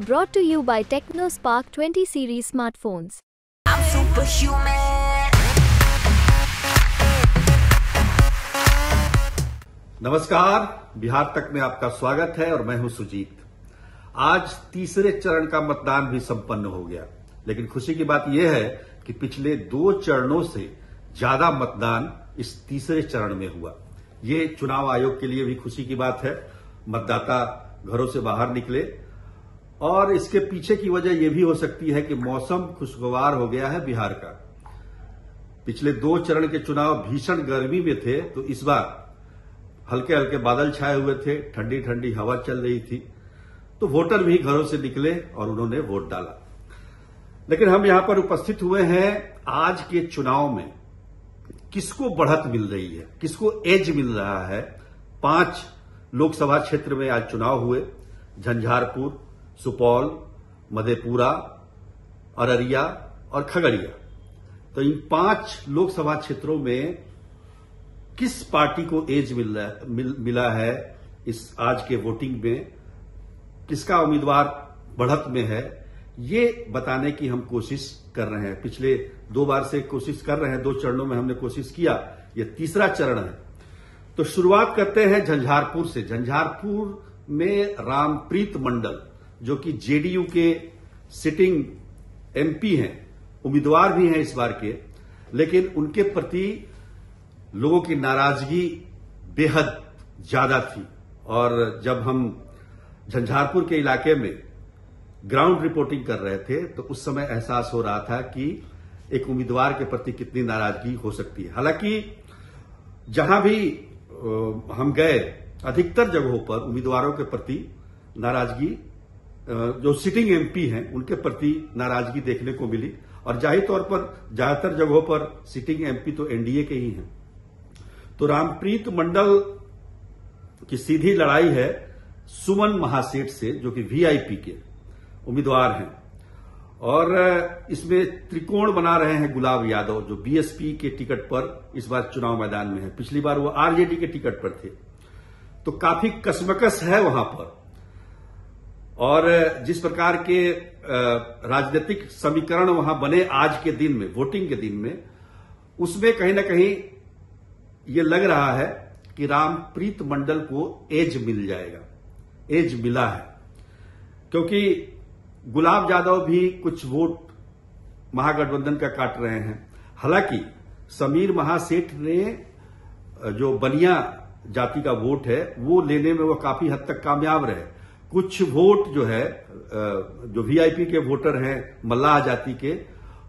Brought to you by TechnoSpark 20 series smartphones. I'm superhuman. नमस्कार, बिहार तक में आपका स्वागत है और मैं हूं सुजीत। आज तीसरे चरण का मतदान भी संपन्न हो गया, लेकिन खुशी की बात यह है कि पिछले 2 चरणों से ज्यादा मतदान इस तीसरे चरण में हुआ। ये चुनाव आयोग के लिए भी खुशी की बात है। मतदाता घरों से बाहर निकले और इसके पीछे की वजह यह भी हो सकती है कि मौसम खुशगवार हो गया है बिहार का। पिछले 2 चरण के चुनाव भीषण गर्मी में थे, तो इस बार हल्के हल्के बादल छाए हुए थे, ठंडी ठंडी हवा चल रही थी, तो वोटर भी घरों से निकले और उन्होंने वोट डाला। लेकिन हम यहां पर उपस्थित हुए हैं आज के चुनाव में किसको बढ़त मिल रही है, किसको एज मिल रहा है। 5 लोकसभा क्षेत्र में आज चुनाव हुए, झंझारपुर, सुपौल, मधेपुरा, अररिया और खगड़िया। तो इन 5 लोकसभा क्षेत्रों में किस पार्टी को एज मिला है इस आज के वोटिंग में, किसका उम्मीदवार बढ़त में है, ये बताने की हम कोशिश कर रहे हैं। पिछले 2 बार से कोशिश कर रहे हैं, 2 चरणों में हमने कोशिश किया, ये तीसरा चरण है। तो शुरुआत करते हैं झंझारपुर से। झंझारपुर में रामप्रीत मंडल, जो कि जेडीयू के सिटिंग एमपी हैं, उम्मीदवार भी हैं इस बार के, लेकिन उनके प्रति लोगों की नाराजगी बेहद ज्यादा थी। और जब हम झंझारपुर के इलाके में ग्राउंड रिपोर्टिंग कर रहे थे तो उस समय एहसास हो रहा था कि एक उम्मीदवार के प्रति कितनी नाराजगी हो सकती है। हालांकि जहां भी हम गए, अधिकतर जगहों पर उम्मीदवारों के प्रति नाराजगी, जो सिटिंग एमपी हैं उनके प्रति नाराजगी देखने को मिली। और जाहिर तौर पर ज्यादातर जगहों पर सिटिंग एमपी तो एनडीए के ही हैं। तो रामप्रीत मंडल की सीधी लड़ाई है सुमन महासेठ से, जो कि वीआईपी के उम्मीदवार हैं। और इसमें त्रिकोण बना रहे हैं गुलाब यादव, जो बीएसपी के टिकट पर इस बार चुनाव मैदान में है। पिछली बार वो आरजेडी के टिकट पर थे। तो काफी कसमकस है वहां पर। और जिस प्रकार के राजनीतिक समीकरण वहां बने आज के दिन में, वोटिंग के दिन में, उसमें कहीं ना कहीं ये लग रहा है कि रामप्रीत मंडल को एज मिल जाएगा, एज मिला है। क्योंकि गुलाब यादव भी कुछ वोट महागठबंधन का काट रहे हैं। हालांकि समीर महासेठ ने जो बनिया जाति का वोट है वो लेने में वो काफी हद तक कामयाब रहे। कुछ वोट जो है, जो वीआईपी के वोटर हैं मल्लाह जाति के,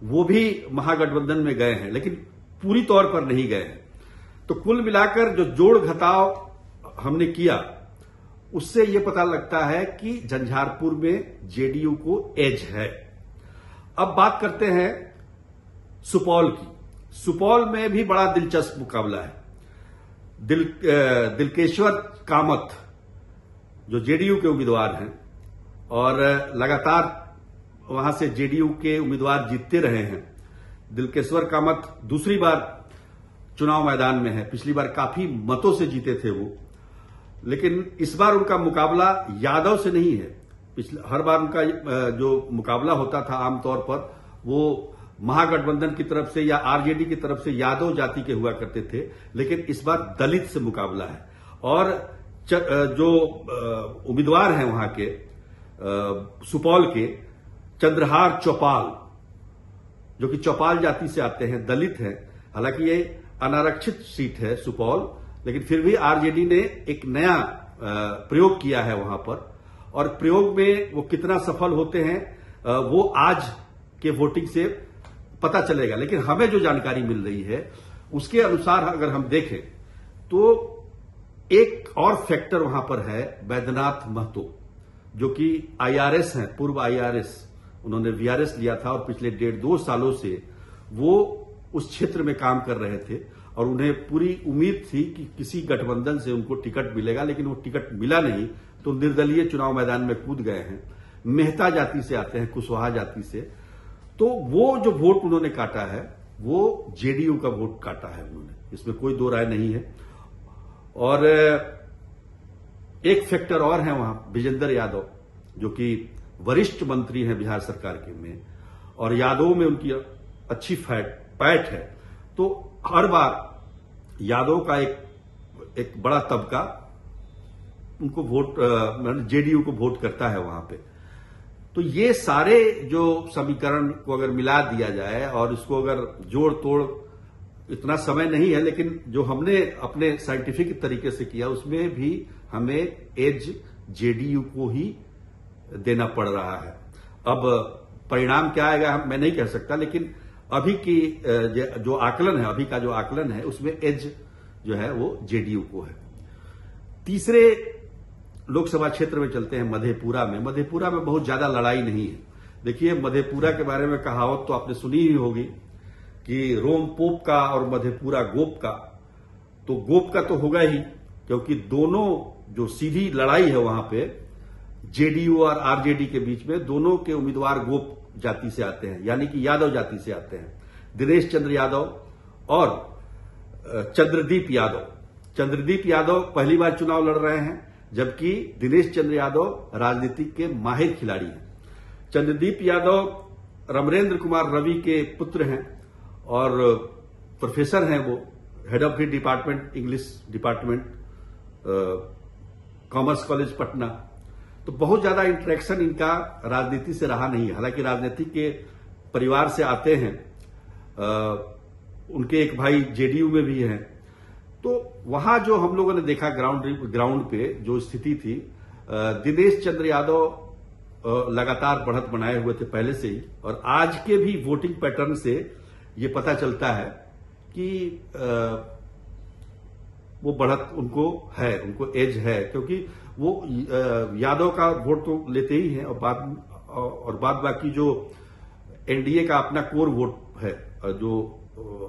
वो भी महागठबंधन में गए हैं, लेकिन पूरी तौर पर नहीं गए हैं। तो कुल मिलाकर जो जोड़ घटाव हमने किया, उससे यह पता लगता है कि झंझारपुर में जेडीयू को एज है। अब बात करते हैं सुपौल की। सुपौल में भी बड़ा दिलचस्प मुकाबला है। दिलकेश्वर कामत, जो जेडीयू के उम्मीदवार हैं और लगातार वहां से जेडीयू के उम्मीदवार जीतते रहे हैं। दिलकेश्वर कामत दूसरी बार चुनाव मैदान में है। पिछली बार काफी मतों से जीते थे वो, लेकिन इस बार उनका मुकाबला यादव से नहीं है। पिछले हर बार उनका जो मुकाबला होता था आमतौर पर वो महागठबंधन की तरफ से या आरजेडी की तरफ से यादव जाति के हुआ करते थे, लेकिन इस बार दलित से मुकाबला है। और जो उम्मीदवार हैं वहां के सुपौल के, चंद्रहार चौपाल, जो कि चौपाल जाति से आते हैं, दलित हैं। हालांकि ये अनारक्षित सीट है सुपौल, लेकिन फिर भी आरजेडी ने एक नया प्रयोग किया है वहां पर। और प्रयोग में वो कितना सफल होते हैं वो आज के वोटिंग से पता चलेगा। लेकिन हमें जो जानकारी मिल रही है उसके अनुसार अगर हम देखें तो एक और फैक्टर वहां पर है बैद्यनाथ महतो, जो कि आईआरएस हैं, पूर्व आईआरएस। उन्होंने वीआरएस लिया था और पिछले 1.5-2 सालों से वो उस क्षेत्र में काम कर रहे थे और उन्हें पूरी उम्मीद थी कि किसी गठबंधन से उनको टिकट मिलेगा, लेकिन वो टिकट मिला नहीं, तो निर्दलीय चुनाव मैदान में कूद गए हैं। मेहता जाति से आते हैं, कुशवाहा जाति से। तो वो जो वोट उन्होंने काटा है वो जेडीयू का वोट काटा है उन्होंने, इसमें कोई दो राय नहीं है। और एक फैक्टर और है वहां, विजेंद्र यादव, जो कि वरिष्ठ मंत्री हैं बिहार सरकार के में, और यादव में उनकी अच्छी पैठ है, तो हर बार यादव का एक बड़ा तबका उनको वोट, जेडीयू को वोट करता है वहां पे। तो ये सारे जो समीकरण को अगर मिला दिया जाए और इसको अगर जोड़ तोड़, इतना समय नहीं है, लेकिन जो हमने अपने साइंटिफिक तरीके से किया उसमें भी हमें एज जेडीयू को ही देना पड़ रहा है। अब परिणाम क्या आएगा मैं नहीं कह सकता, लेकिन अभी की जो आकलन है, अभी का जो आकलन है उसमें एज जो है वो जेडीयू को है। तीसरे लोकसभा क्षेत्र में चलते हैं, मधेपुरा में। मधेपुरा में बहुत ज्यादा लड़ाई नहीं है। देखिए, मधेपुरा के बारे में कहावत तो आपने सुनी ही होगी कि रोम पोप का और मधेपुरा गोप का। तो गोप का तो होगा ही, क्योंकि दोनों जो सीधी लड़ाई है वहां पे जेडीयू और आरजेडी के बीच में, दोनों के उम्मीदवार गोप जाति से आते हैं, यानी कि यादव जाति से आते हैं। दिनेश चंद्र यादव और चंद्रदीप यादव। चंद्रदीप यादव पहली बार चुनाव लड़ रहे हैं, जबकि दिनेश चंद्र यादव राजनीति के माहिर खिलाड़ी हैं। चंद्रदीप यादव रमरेंद्र कुमार रवि के पुत्र हैं और प्रोफेसर हैं। वो head of the department, English department, commerce college Patna. तो बहुत ज्यादा इंटरेक्शन इनका राजनीति से रहा नहीं है। हालांकि राजनीति के परिवार से आते हैं, उनके एक भाई जेडीयू में भी हैं। तो वहां जो हम लोगों ने देखा ग्राउंड पे जो स्थिति थी, दिनेश चंद्र यादव लगातार बढ़त बनाए हुए थे पहले से ही, और आज के भी वोटिंग पैटर्न से ये पता चलता है कि वो बढ़त उनको है, उनको एज है, क्योंकि वो यादव का वोट तो लेते ही हैं, और बाद बाकी जो एनडीए का अपना कोर वोट है, जो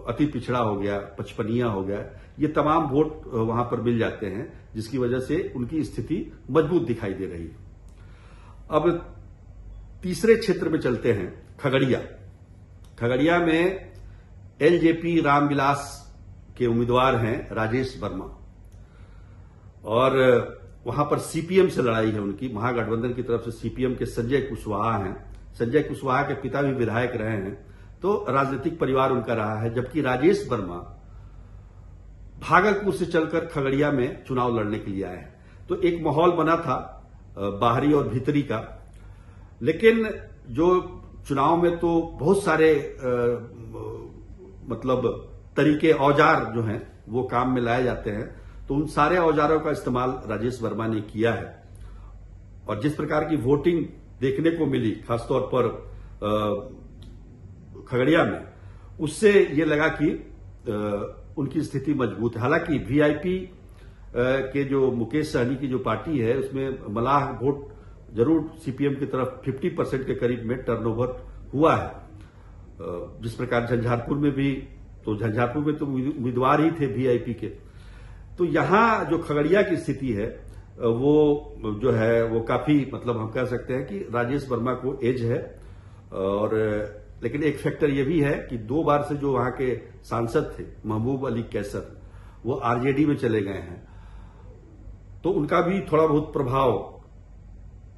अति पिछड़ा हो गया, पचपनिया हो गया, ये तमाम वोट वहां पर मिल जाते हैं, जिसकी वजह से उनकी स्थिति मजबूत दिखाई दे रही है। अब तीसरे क्षेत्र में चलते हैं, खगड़िया। खगड़िया में एलजेपी रामविलास के उम्मीदवार हैं राजेश वर्मा, और वहां पर सीपीएम से लड़ाई है उनकी। महागठबंधन की तरफ से सीपीएम के संजय कुशवाहा हैं। संजय कुशवाहा के पिता भी विधायक रहे हैं, तो राजनीतिक परिवार उनका रहा है। जबकि राजेश वर्मा भागलपुर से चलकर खगड़िया में चुनाव लड़ने के लिए आए हैं। तो एक माहौल बना था बाहरी और भीतरी का, लेकिन जो चुनाव में तो बहुत सारे मतलब तरीके, औजार जो हैं वो काम में लाए जाते हैं, तो उन सारे औजारों का इस्तेमाल राजेश वर्मा ने किया है। और जिस प्रकार की वोटिंग देखने को मिली, खासतौर पर खगड़िया में, उससे ये लगा कि उनकी स्थिति मजबूत है। हालांकि वीआईपी के जो मुकेश सहनी की जो पार्टी है, उसमें मलाह वोट जरूर सीपीएम की तरफ 50% के करीब में टर्नओवर हुआ है। जिस प्रकार झंझारपुर में भी, तो झंझारपुर में तो उम्मीदवार ही थे वीआईपी के। तो यहां जो खगड़िया की स्थिति है वो जो है वो काफी, मतलब हम कह सकते हैं कि राजेश वर्मा को एज है। और लेकिन एक फैक्टर ये भी है कि 2 बार से जो वहां के सांसद थे महबूब अली कैसर, वो आरजेडी में चले गए हैं, तो उनका भी थोड़ा बहुत प्रभाव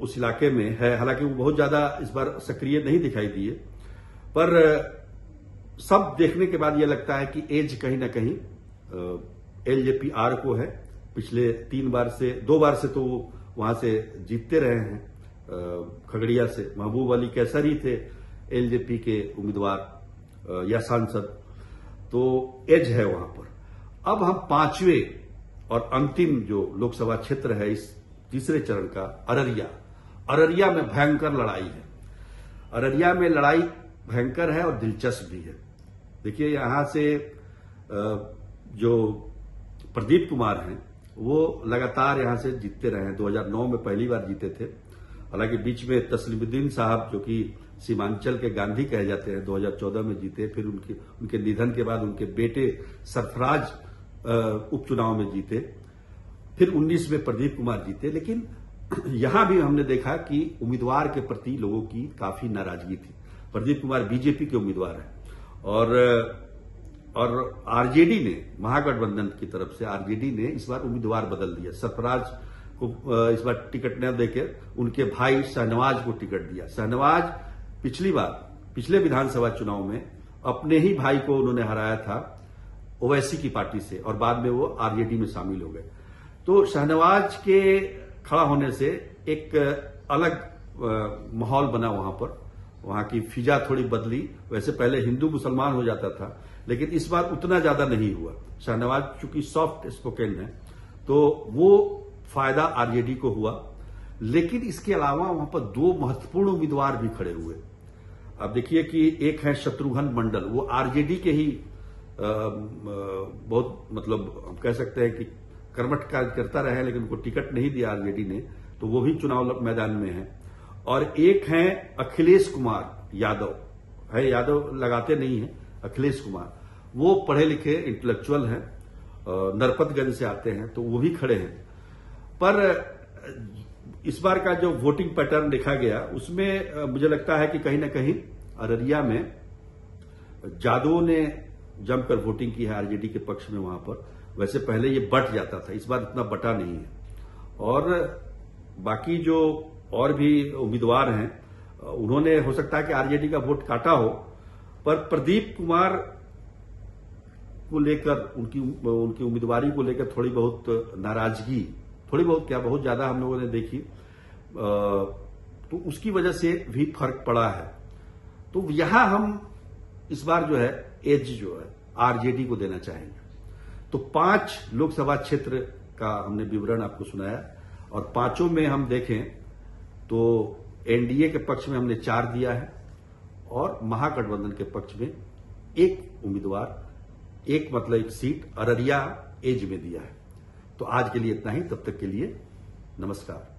उस इलाके में है। हालांकि वो बहुत ज्यादा इस बार सक्रिय नहीं दिखाई दिए, पर सब देखने के बाद ये लगता है कि एज कहीं ना कहीं एलजेपी आर को है। पिछले 2 बार से तो वो वहां से जीतते रहे हैं। खगड़िया से महबूब अली कैसर ही थे एलजेपी के उम्मीदवार या सांसद, तो एज है वहां पर। अब हम 5वें और अंतिम जो लोकसभा क्षेत्र है इस तीसरे चरण का, अररिया में भयंकर लड़ाई है। अररिया में लड़ाई भयंकर है और दिलचस्प भी है। देखिए, यहां से जो प्रदीप कुमार हैं वो लगातार यहां से जीतते रहे हैं। 2009 में पहली बार जीते थे। हालांकि बीच में तस्लीमुद्दीन साहब, जो कि सीमांचल के गांधी कहे जाते हैं, 2014 में जीते। फिर उनके निधन के बाद उनके बेटे सरफराज उपचुनाव में जीते। फिर 19 में प्रदीप कुमार जीते। लेकिन यहां भी हमने देखा कि उम्मीदवार के प्रति लोगों की काफी नाराजगी थी। प्रदीप कुमार बीजेपी के उम्मीदवार हैं, और आरजेडी ने, महागठबंधन की तरफ से आरजेडी ने इस बार उम्मीदवार बदल दिया। सरफराज को इस बार टिकट न देके उनके भाई शहनवाज को टिकट दिया। शहनवाज पिछले विधानसभा चुनाव में अपने ही भाई को उन्होंने हराया था ओवैसी की पार्टी से और बाद में वो आरजेडी में शामिल हो गए। तो शहनवाज के खड़ा होने से एक अलग माहौल बना वहां की फिजा थोड़ी बदली। वैसे पहले हिंदू मुसलमान हो जाता था, लेकिन इस बार उतना ज्यादा नहीं हुआ। शहनवाज चूंकि सॉफ्ट स्पोकन है तो वो फायदा आरजेडी को हुआ। लेकिन इसके अलावा वहां पर दो महत्वपूर्ण उम्मीदवार भी खड़े हुए। अब देखिए कि एक है शत्रुघ्न मंडल, वो आरजेडी के ही बहुत मतलब हम कह सकते हैं कि कर्मठ कार्य करता रहे, लेकिन उनको टिकट नहीं दिया आरजेडी ने, तो वो भी चुनाव मैदान में है। और एक है अखिलेश कुमार यादव, है यादव लगाते नहीं है, अखिलेश कुमार, वो पढ़े लिखे इंटेलेक्चुअल हैं, नरपतगंज से आते हैं, तो वो भी खड़े हैं। पर इस बार का जो वोटिंग पैटर्न देखा गया उसमें मुझे लगता है कि कहीं ना कहीं अररिया में जादवों ने जमकर वोटिंग की है आरजेडी के पक्ष में। वहां पर वैसे पहले ये बट जाता था, इस बार इतना बटा नहीं है। और बाकी जो और भी उम्मीदवार हैं उन्होंने हो सकता है कि आरजेडी का वोट काटा हो, पर प्रदीप कुमार को लेकर उनकी उम्मीदवारी को लेकर थोड़ी बहुत नाराजगी, थोड़ी बहुत क्या बहुत ज्यादा हम लोगों ने देखी, तो उसकी वजह से भी फर्क पड़ा है। तो यहां हम इस बार जो है एज जो है आरजेडी को देना चाहेंगे। तो 5 लोकसभा क्षेत्र का हमने विवरण आपको सुनाया और पांचों में हम देखें तो एनडीए के पक्ष में हमने 4 दिया है और महागठबंधन के पक्ष में 1 उम्मीदवार, एक सीट अररिया एज में दिया है। तो आज के लिए इतना ही, तब तक के लिए नमस्कार।